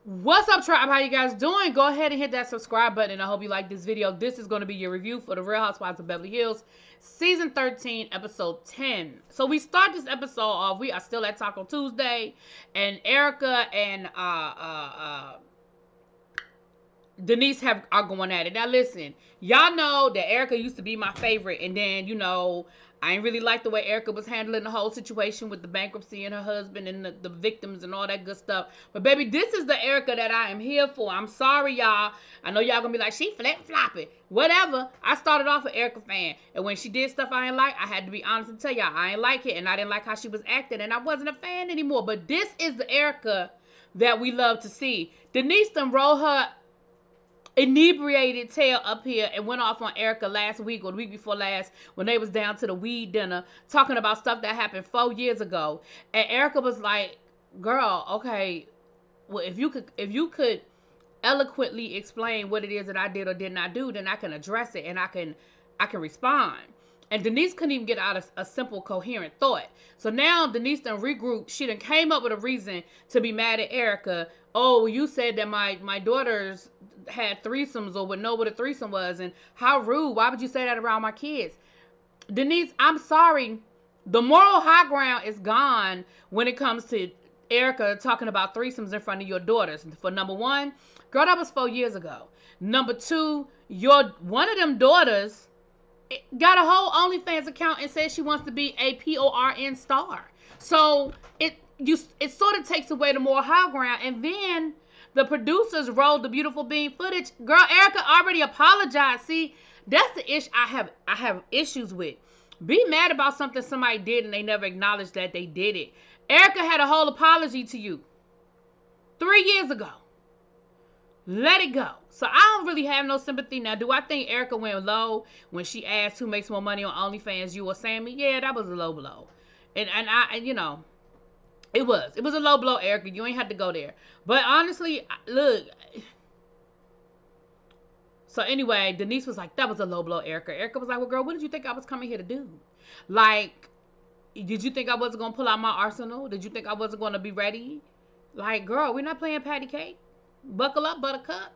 What's up, tribe? How you guys doing? Go ahead and hit that subscribe button, and I hope you like this video. This is going to be your review for the Real Housewives of Beverly Hills, Season 13, Episode 10. So we start this episode off. We are still at Taco Tuesday, and Erica and Denise are going at it. Now listen, y'all know that Erica used to be my favorite, and then I ain't really like the way Erica was handling the whole situation with the bankruptcy and her husband and the victims and all that good stuff. But baby, this is the Erica that I am here for. I'm sorry, y'all. I know y'all gonna be like, she flip-flopping. Whatever. I started off an Erica fan, and when she did stuff I ain't like, I had to be honest and tell y'all I ain't like it, and I didn't like how she was acting, and I wasn't a fan anymore. But this is the Erica that we love to see. Denise done roll her inebriated tail up here and went off on Erica last week or the week before last when they was down to the weed dinner talking about stuff that happened 4 years ago. And Erica was like, girl, okay, well, if you could eloquently explain what it is that I did or did not do, then I can address it and I can respond. And Denise couldn't even get out a simple, coherent thought. So now Denise done regrouped. She done came up with a reason to be mad at Erica. Oh, you said that my daughters had threesomes or would know what a threesome was, and how rude. Why would you say that around my kids? Denise, I'm sorry. The moral high ground is gone when it comes to Erica talking about threesomes in front of your daughters. For number one, girl, that was 4 years ago. Number two, one of them daughters got a whole OnlyFans account and says she wants to be a PORN star. So it sort of takes away the moral high ground. And then the producers rolled the beautiful bean footage. Girl, Erica already apologized. See, that's the issue I have issues with. Be mad about something somebody did and they never acknowledged that they did it. Erica had a whole apology to you 3 years ago. Let it go. So I don't really have no sympathy. Now, do I think Erica went low when she asked who makes more money on OnlyFans, you or Sammy? Yeah, that was a low blow. And it was a low blow, Erica. You ain't had to go there. But honestly, look. So anyway, Denise was like, that was a low blow, Erica. Erica was like, well, girl, what did you think I was coming here to do? Like, did you think I wasn't going to pull out my arsenal? Did you think I wasn't going to be ready? Like, girl, we're not playing patty cake. Buckle up, buttercup.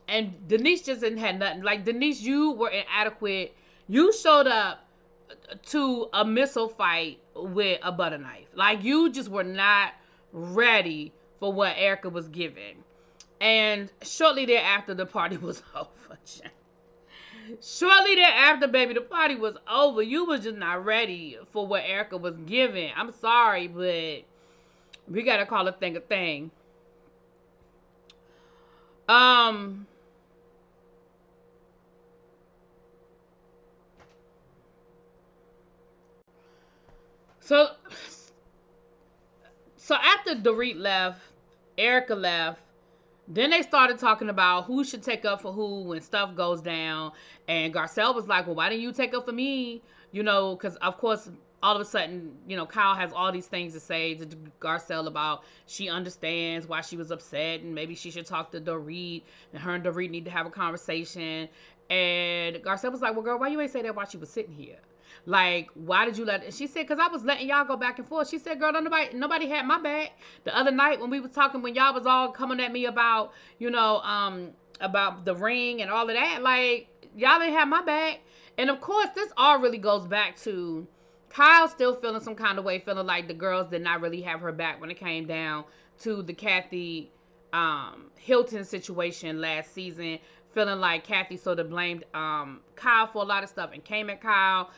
And Denise just didn't have nothing. Like, Denise, you were inadequate. You showed up to a missile fight with a butter knife. Like, you just were not ready for what Erica was giving. And shortly thereafter, the party was over. Shortly thereafter, baby, the party was over. You was just not ready for what Erica was giving. I'm sorry, but we got to call a thing a thing. So after Dorit left, Erica left, then they started talking about who should take up for who when stuff goes down. And Garcelle was like, well, why didn't you take up for me? Because of course, all of a sudden, Kyle has all these things to say to Garcelle about she understands why she was upset and maybe she should talk to Dorit and her and Dorit need to have a conversation. And Garcelle was like, well, girl, why you ain't say that while she was sitting here? Like, why did you let it? She said, because I was letting y'all go back and forth. She said, girl, nobody had my back. The other night when we was talking, when y'all was all coming at me about, about the ring and all of that, like, y'all didn't have my back. And of course, this all really goes back to Kyle still feeling some kind of way, feeling like the girls did not really have her back when it came down to the Kathy Hilton situation last season. Feeling like Kathy sort of blamed Kyle for a lot of stuff and came at Kyle.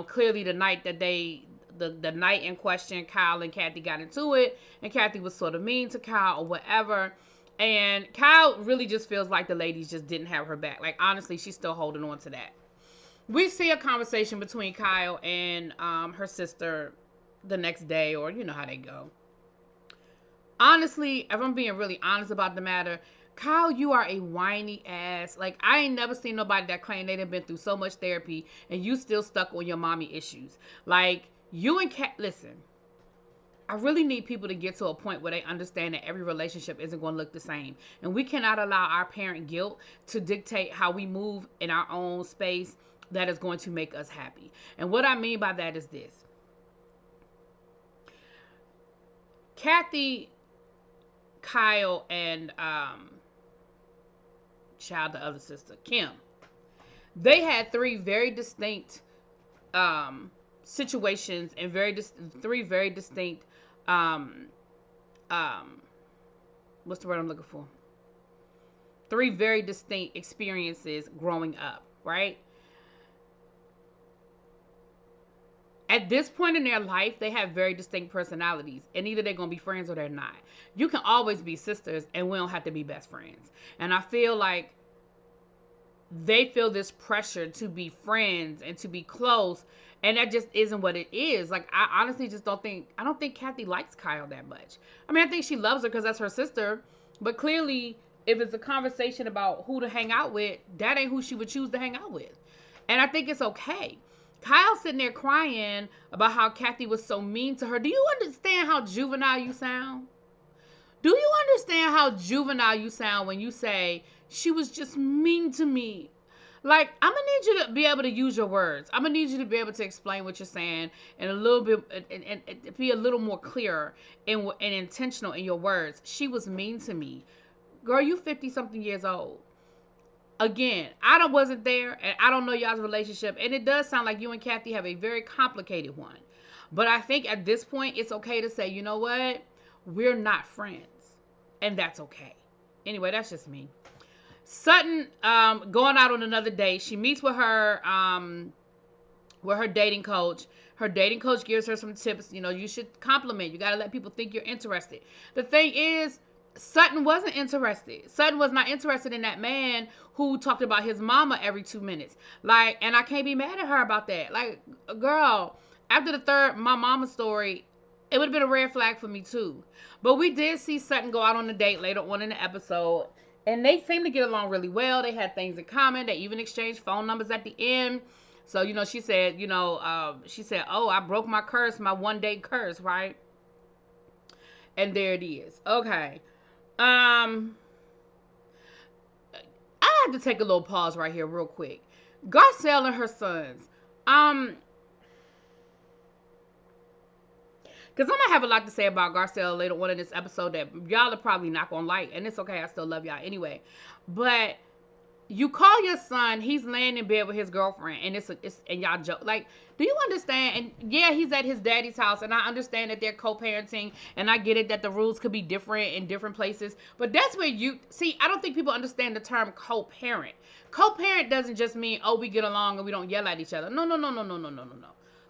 Clearly the night that the night in question, Kyle and Kathy got into it, and Kathy was sort of mean to Kyle or whatever. And Kyle really just feels like the ladies just didn't have her back. Like, honestly, she's still holding on to that. We see a conversation between Kyle and her sister the next day, or you know how they go. Honestly, if I'm being really honest about the matter, Kyle, you are a whiny ass. Like, I ain't never seen nobody that claimed they done been through so much therapy and you still stuck on your mommy issues. Like, you and Kat, listen, I really need people to get to a point where they understand that every relationship isn't going to look the same. And we cannot allow our parent guilt to dictate how we move in our own space that is going to make us happy. And what I mean by that is this. Kathy Kyle and child, the other sister, Kim. They had three very distinct situations and three very distinct um, um, what's the word I'm looking for? Three very distinct experiences growing up, right? At this point in their life, they have very distinct personalities, and either they're gonna be friends or they're not. You can always be sisters, and we don't have to be best friends. And I feel like they feel this pressure to be friends and to be close, and that just isn't what it is. Like, I honestly just I don't think Kathy likes Kyle that much. I mean, I think she loves her because that's her sister, but clearly, if it's a conversation about who to hang out with, that ain't who she would choose to hang out with. And I think it's okay. Kyle's sitting there crying about how Kathy was so mean to her. Do you understand how juvenile you sound? Do you understand how juvenile you sound when you say, she was just mean to me? Like, I'm going to need you to be able to use your words. I'm going to need you to be able to explain what you're saying and a little bit, and be a little more clear and intentional in your words. She was mean to me. Girl, you 50-something years old. Again, wasn't there, and I don't know y'all's relationship, and it does sound like you and Kathy have a very complicated one. But I think at this point, it's okay to say, you know what? We're not friends. And that's okay. Anyway, that's just me. Sutton, going out on another date. She meets with her dating coach. Her dating coach gives her some tips. You know, you should compliment. You got to let people think you're interested. The thing is, Sutton wasn't interested. Sutton was not interested in that man who talked about his mama every 2 minutes. Like, and I can't be mad at her about that. Like, girl, after the third My Mama story, it would have been a red flag for me too. But we did see Sutton go out on a date later on in the episode, and they seemed to get along really well. They had things in common. They even exchanged phone numbers at the end. So, you know, she said, oh, I broke my curse, my one-day curse, right? And there it is. Okay. I have to take a little pause right here real quick. Garcelle and her sons. Because I'm going to have a lot to say about Garcelle later on in this episode that y'all are probably not going to like. And it's okay. I still love y'all anyway. But you call your son, he's laying in bed with his girlfriend, and and y'all joke. Like, do you understand? And yeah, he's at his daddy's house, and I understand that they're co-parenting, and I get it that the rules could be different in different places. But that's where I don't think people understand the term co-parent. Co-parent doesn't just mean, oh, we get along and we don't yell at each other. No.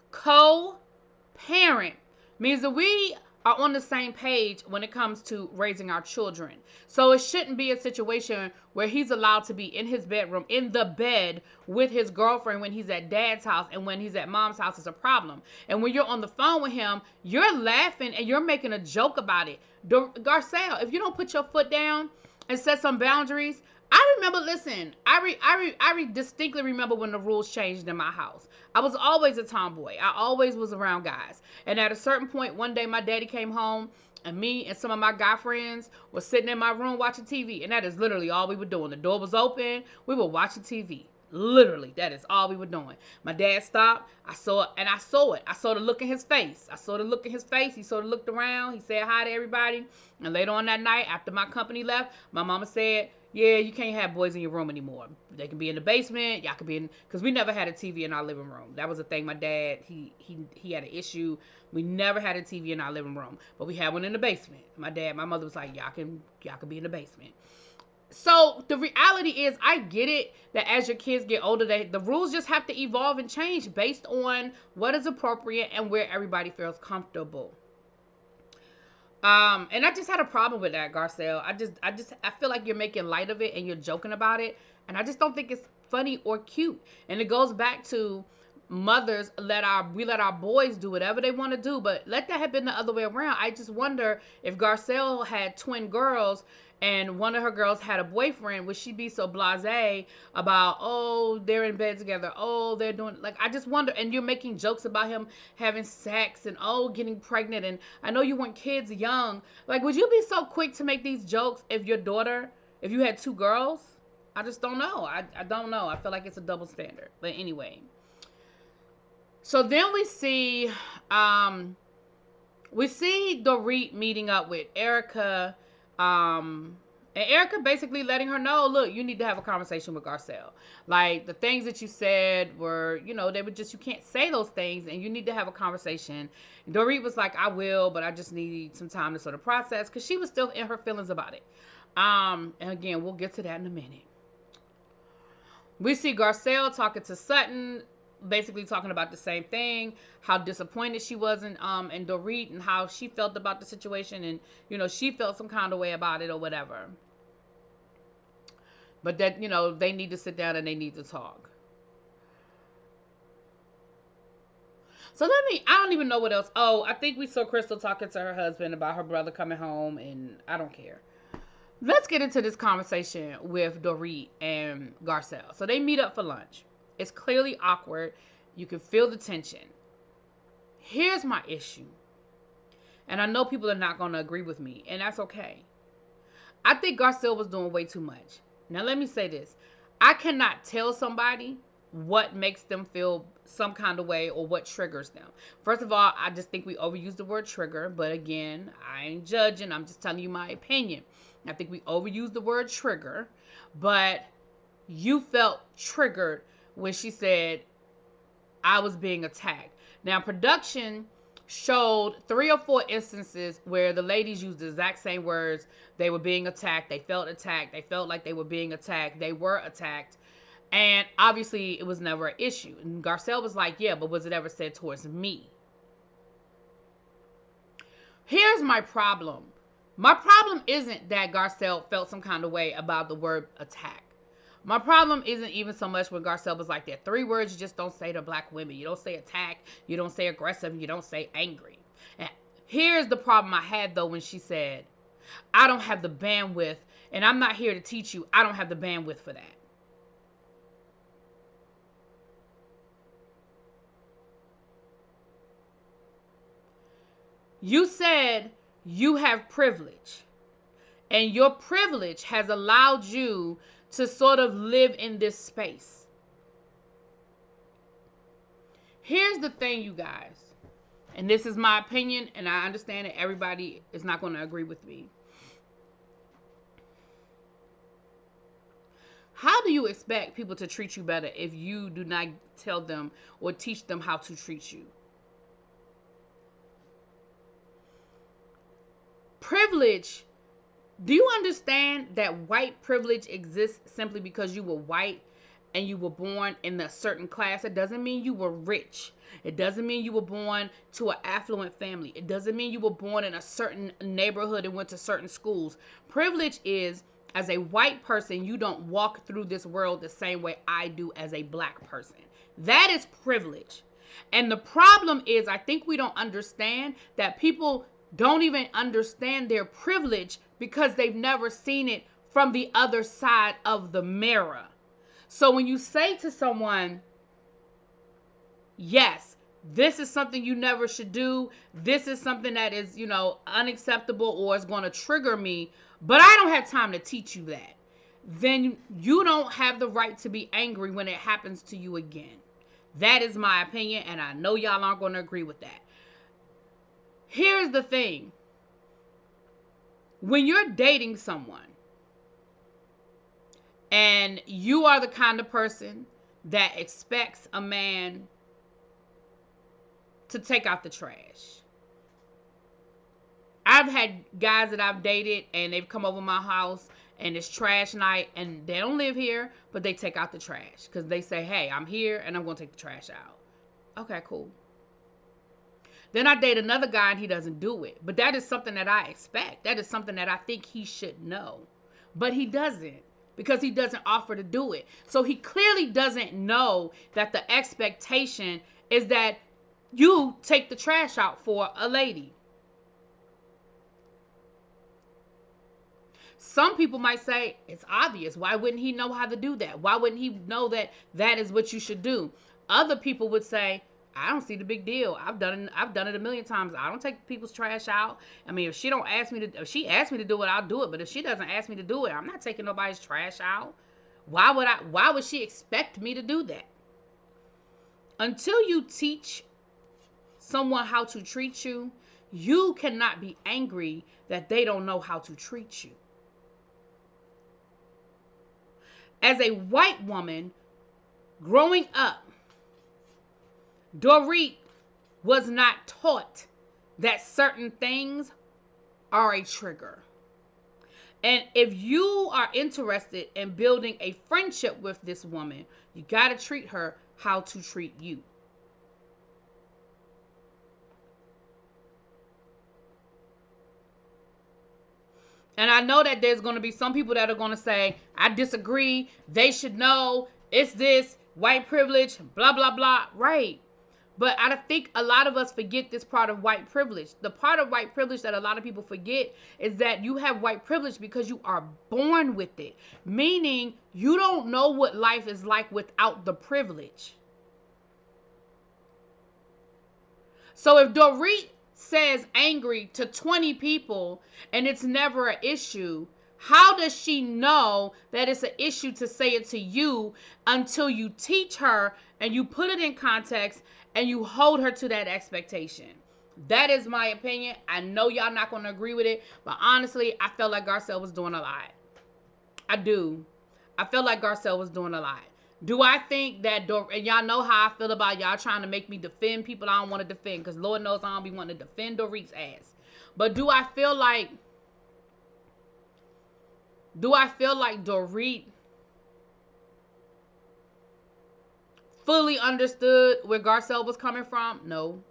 Co-parent means that we are on the same page when it comes to raising our children. So it shouldn't be a situation where he's allowed to be in his bedroom, in the bed with his girlfriend when he's at dad's house, and when he's at mom's house is a problem. And when you're on the phone with him, you're laughing and you're making a joke about it. Garcelle, if you don't put your foot down and set some boundaries, I remember, listen, I distinctly remember when the rules changed in my house. I was always a tomboy. I always was around guys. And at a certain point, one day my daddy came home, and me and some of my guy friends were sitting in my room watching TV. And that is literally all we were doing. The door was open. We were watching TV. Literally, that is all we were doing. My dad stopped. I saw it, and I saw it. I saw the look in his face. He sort of looked around. He said hi to everybody. And later on that night, after my company left, my mama said, yeah, you can't have boys in your room anymore. They can be in the basement. Y'all can be in, because we never had a TV in our living room. That was the thing. My dad, he had an issue. We never had a TV in our living room, but we had one in the basement. My mother was like, y'all can be in the basement. So the reality is, I get it that as your kids get older, the rules just have to evolve and change based on what is appropriate and where everybody feels comfortable. And I just had a problem with that, Garcelle. I feel like you're making light of it and you're joking about it, and I just don't think it's funny or cute. And it goes back to mothers, we let our boys do whatever they want to do, but let that have been the other way around. I just wonder if Garcelle had twin girls and one of her girls had a boyfriend, would she be so blasé about, oh, they're in bed together, oh, they're doing, like, I just wonder. And you're making jokes about him having sex and, oh, getting pregnant, and I know you want kids young. Like, would you be so quick to make these jokes if you had two girls? I just don't know. I don't know. I feel like it's a double standard. But anyway. So then we see Dorit meeting up with Erica, Um, and Erica basically letting her know, look, you need to have a conversation with Garcelle. Like, the things that you said were, they were just, you can't say those things, and you need to have a conversation. And Dorit was like, I will, but I just need some time to sort of process, because she was still in her feelings about it. And again, we'll get to that in a minute. We see Garcelle talking to Sutton, basically talking about the same thing, how disappointed she was in Dorit, and how she felt about the situation, and she felt some kind of way about it or whatever. But that they need to sit down and they need to talk. So I don't even know what else. Oh, I think we saw Crystal talking to her husband about her brother coming home, and I don't care. Let's get into this conversation with Dorit and Garcelle. So they meet up for lunch. It's clearly awkward. You can feel the tension. Here's my issue. And I know people are not going to agree with me, and that's okay. I think Garcelle was doing way too much. Now, let me say this. I cannot tell somebody what makes them feel some kind of way or what triggers them. First of all, I just think we overuse the word trigger. But again, I ain't judging. I'm just telling you my opinion. I think we overuse the word trigger. But you felt triggered when she said, I was being attacked. Now, production showed 3 or 4 instances where the ladies used the exact same words. They were being attacked. They felt attacked. They felt like they were being attacked. They were attacked. And obviously, it was never an issue. And Garcelle was like, yeah, but was it ever said towards me? Here's my problem. My problem isn't that Garcelle felt some kind of way about the word attack. My problem isn't even so much when Garcelle was like, there are 3 words you just don't say to black women. You don't say attack, you don't say aggressive, you don't say angry. And here's the problem I had, though, when she said, I don't have the bandwidth, and I'm not here to teach you. I don't have the bandwidth for that. You said you have privilege, and your privilege has allowed you to sort of live in this space. Here's the thing, you guys, and this is my opinion, and I understand that everybody is not going to agree with me. How do you expect people to treat you better if you do not tell them or teach them how to treat you? Privilege. Do you understand that white privilege exists simply because you were white and you were born in a certain class? It doesn't mean you were rich. It doesn't mean you were born to an affluent family. It doesn't mean you were born in a certain neighborhood and went to certain schools. Privilege is, as a white person, you don't walk through this world the same way I do as a black person. That is privilege. And the problem is, I think we don't understand that people don't even understand their privilege because they've never seen it from the other side of the mirror. So when you say to someone, yes, this is something you never should do, this is something that is, unacceptable or is going to trigger me, but I don't have time to teach you that, then you don't have the right to be angry when it happens to you again. That is my opinion, and I know y'all aren't going to agree with that. Here's the thing. When you're dating someone and you are the kind of person that expects a man to take out the trash. I've had guys that I've dated and they've come over my house and it's trash night and they don't live here, but they take out the trash because they say, hey, I'm here and I'm going to take the trash out. Okay, cool. Then I date another guy and he doesn't do it. But that is something that I expect. That is something that I think he should know. But he doesn't because he doesn't offer to do it. So he clearly doesn't know that the expectation is that you take the trash out for a lady. Some people might say, it's obvious. Why wouldn't he know how to do that? Why wouldn't he know that that is what you should do? Other people would say, I don't see the big deal. I've done it a million times. I don't take people's trash out. I mean, if she asks me to do it, I'll do it. But if she doesn't ask me to do it, I'm not taking nobody's trash out. Why would she expect me to do that? Until you teach someone how to treat you, You cannot be angry that they don't know how to treat you. As a white woman growing up, Dorit was not taught that certain things are a trigger. And if you are interested in building a friendship with this woman, you got to treat her how to treat you. And I know that there's going to be some people that are going to say, I disagree. They should know. It's this white privilege, blah, blah, blah. Right. But I think a lot of us forget this part of white privilege. The part of white privilege that a lot of people forget is that you have white privilege because you are born with it. Meaning you don't know what life is like without the privilege. So if Dorit says angry to 20 people and it's never an issue, how does she know that it's an issue to say it to you until you teach her and you put it in context and you hold her to that expectation? That is my opinion. I know y'all not going to agree with it, but honestly, I felt like Garcelle was doing a lot. I do. I felt like Garcelle was doing a lot. Do I think that, and y'all know how I feel about y'all trying to make me defend people I don't want to defend, because Lord knows I don't be wanting to defend Dorit's ass. But do I feel like Dorit fully understood where Garcelle was coming from? No.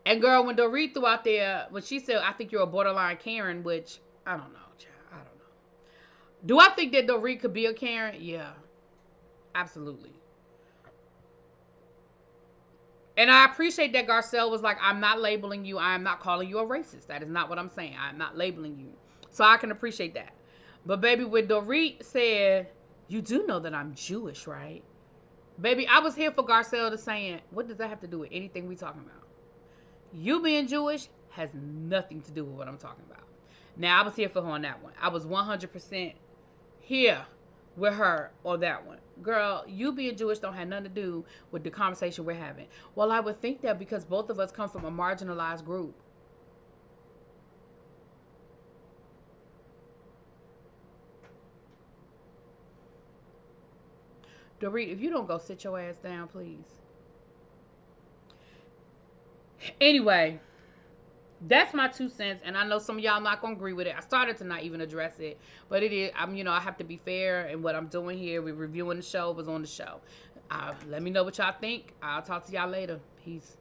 And girl, when Dorit threw out there, when she said, I think you're a borderline Karen, which, I don't know, child, I don't know. Do I think that Dorit could be a Karen? Yeah. Absolutely. And I appreciate that Garcelle was like, I'm not labeling you. I am not calling you a racist. That is not what I'm saying. I'm not labeling you. So I can appreciate that. But baby, when Dorit said, you do know that I'm Jewish, right? Baby, I was here for Garcelle to saying, what does that have to do with anything we talking about? You being Jewish has nothing to do with what I'm talking about. Now, I was here for her on that one. I was 100% here with her on that one. Girl, you being Jewish don't have nothing to do with the conversation we're having. Well, I would think that because both of us come from a marginalized group. Dorit, if you don't go sit your ass down, please. Anyway, that's my 2 cents, and I know some of y'all not gonna agree with it. I started to not even address it, but it is. I have to be fair in what I'm doing here. We're reviewing the show. Was on the show. Let me know what y'all think. I'll talk to y'all later. Peace.